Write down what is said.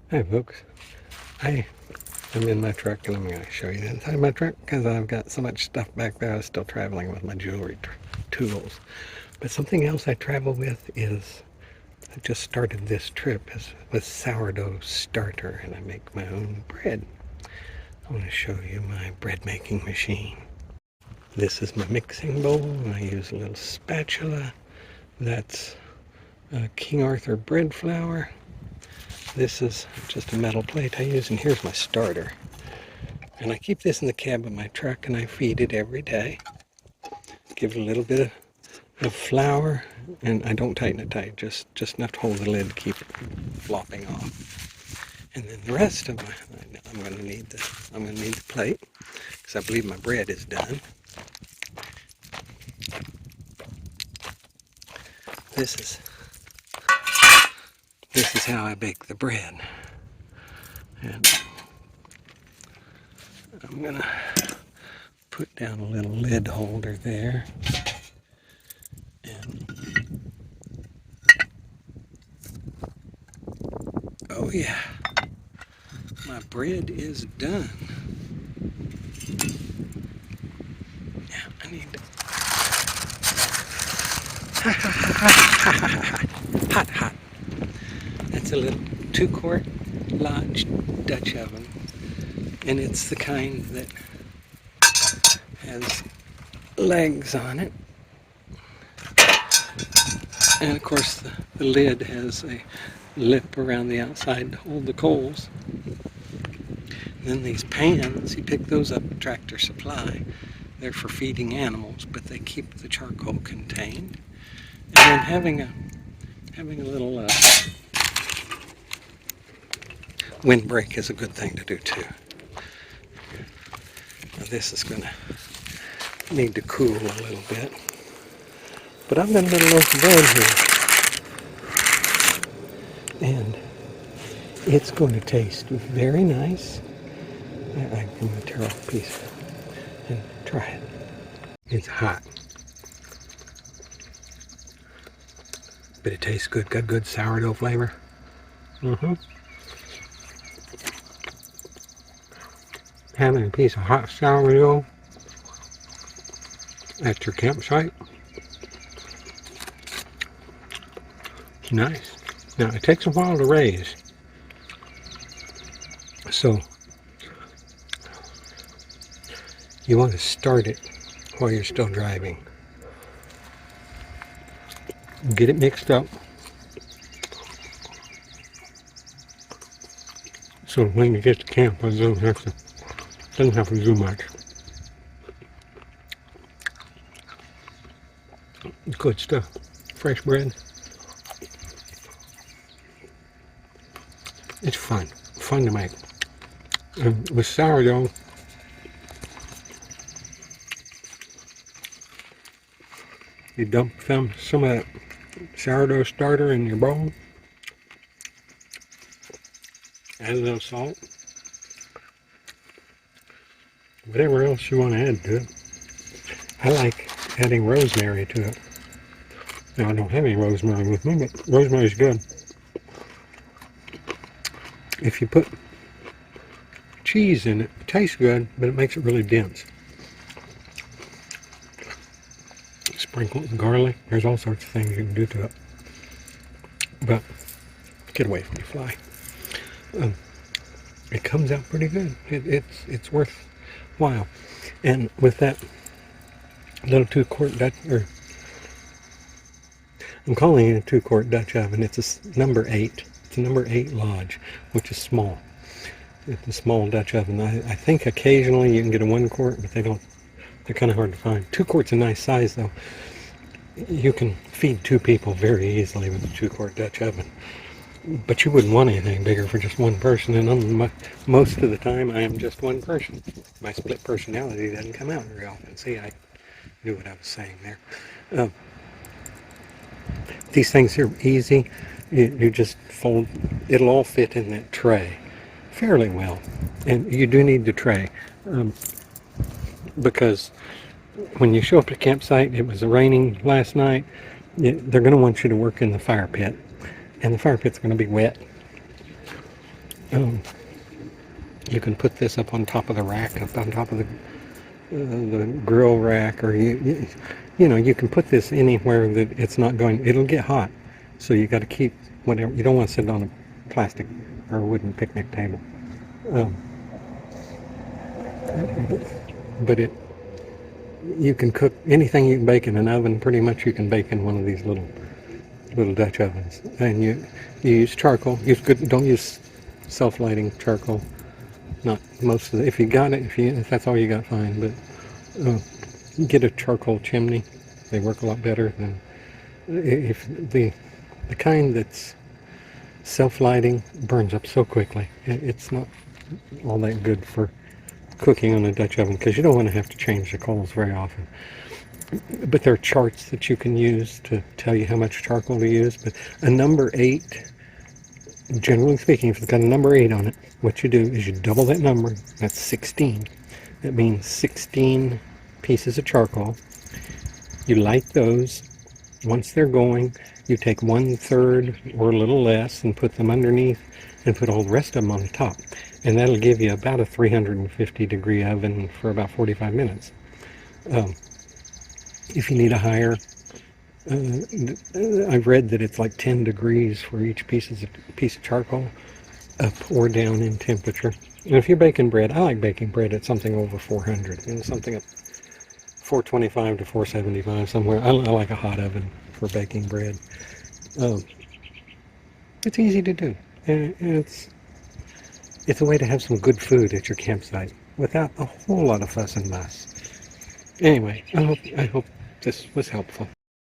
Hi folks, I am in my truck and I'm going to show you the inside of my truck because I've got so much stuff back there. I was still traveling with my jewelry tools. But something else I travel with is, I just started this trip with sourdough starter, and I make my own bread. I want to show you my bread making machine. This is my mixing bowl, and I use a little spatula. That's King Arthur bread flour. This is just a metal plate I use, and here's my starter. And I keep this in the cab of my truck, and I feed it every day. Give it a little bit of flour, and I don't tighten it tight, just enough to hold the lid to keep it flopping off. And then the rest of my, I'm going to need the plate, because I believe my bread is done. This is how I bake the bread. And I'm gonna put down a little lid holder there. And oh yeah, my bread is done. Now I need to hot. That's a little 2-quart Lodge Dutch oven, and it's the kind that has legs on it. And of course the lid has a lip around the outside to hold the coals. And then these pans, you pick those up at Tractor Supply. They're for feeding animals, but they keep the charcoal contained. And then having a little windbreak is a good thing to do too. Now this is going to need to cool a little bit. But I've got a little loaf of bread here. And it's going to taste very nice. I'm going to tear off a piece and try it. It's hot. But it tastes good. Got good sourdough flavor. Having a piece of hot sourdough at your campsite. It's nice. Now it takes a while to raise. So you want to start it while you're still driving. Get it mixed up so when you get to camp it doesn't have to do much. Good stuff. Fresh bread. It's fun to make. And with sourdough, you dump some of that sourdough starter in your bowl, add a little salt, whatever else you want to add to it. I like adding rosemary to it. Now I don't have any rosemary with me, but rosemary's good. If you put cheese in it, it tastes good, but it makes it really dense. Sprinkle it with garlic. There's all sorts of things you can do to it. But get away from the fly. It comes out pretty good. It's worthwhile. And with that little 2-quart Dutch, or I'm calling it a 2-quart Dutch oven. It's a number 8. It's a number 8 Lodge, which is small. It's a small Dutch oven. I think occasionally you can get a 1-quart, but they're kind of hard to find. 2-quart's a nice size though. You can feed 2 people very easily with a 2-quart Dutch oven. But you wouldn't want anything bigger for just one person, and most of the time I am just one person. My split personality doesn't come out very often. See, I knew what I was saying there. These things are easy. You just fold, it'll all fit in that tray fairly well. And you do need the tray, because when you show up at a campsite, it was raining last night, they're going to want you to work in the fire pit. And the fire pit's going to be wet. You can put this up on top of the rack, up on top of the grill rack, or you know, you can put this anywhere that it's not going. It'll get hot, so you got to keep whatever. You don't want to sit on a plastic or a wooden picnic table. Um, but you can cook anything you can bake in an oven. Pretty much, you can bake in one of these little Dutch ovens, and you use charcoal. Don't use self-lighting charcoal. Not most of it. If you got it, if that's all you got, fine. But get a charcoal chimney. They work a lot better than if the kind that's self-lighting burns up so quickly. It's not all that good for cooking on a Dutch oven because you don't want to have to change the coals very often. But there are charts that you can use to tell you how much charcoal to use. But a number 8, generally speaking, if it's got a number 8 on it, what you do is you double that number. That's 16. That means 16 pieces of charcoal. You light those. Once they're going, you take 1/3 or a little less and put them underneath and put all the rest of them on the top. And that'll give you about a 350-degree oven for about 45 minutes. If you need a higher, I've read that it's like 10 degrees for each piece of charcoal, up or down in temperature. And if you're baking bread, I like baking bread at something over 400, something at 425 to 475 somewhere. I like a hot oven for baking bread. It's easy to do, and it's a way to have some good food at your campsite without a whole lot of fuss and muss. Anyway, I hope this was helpful.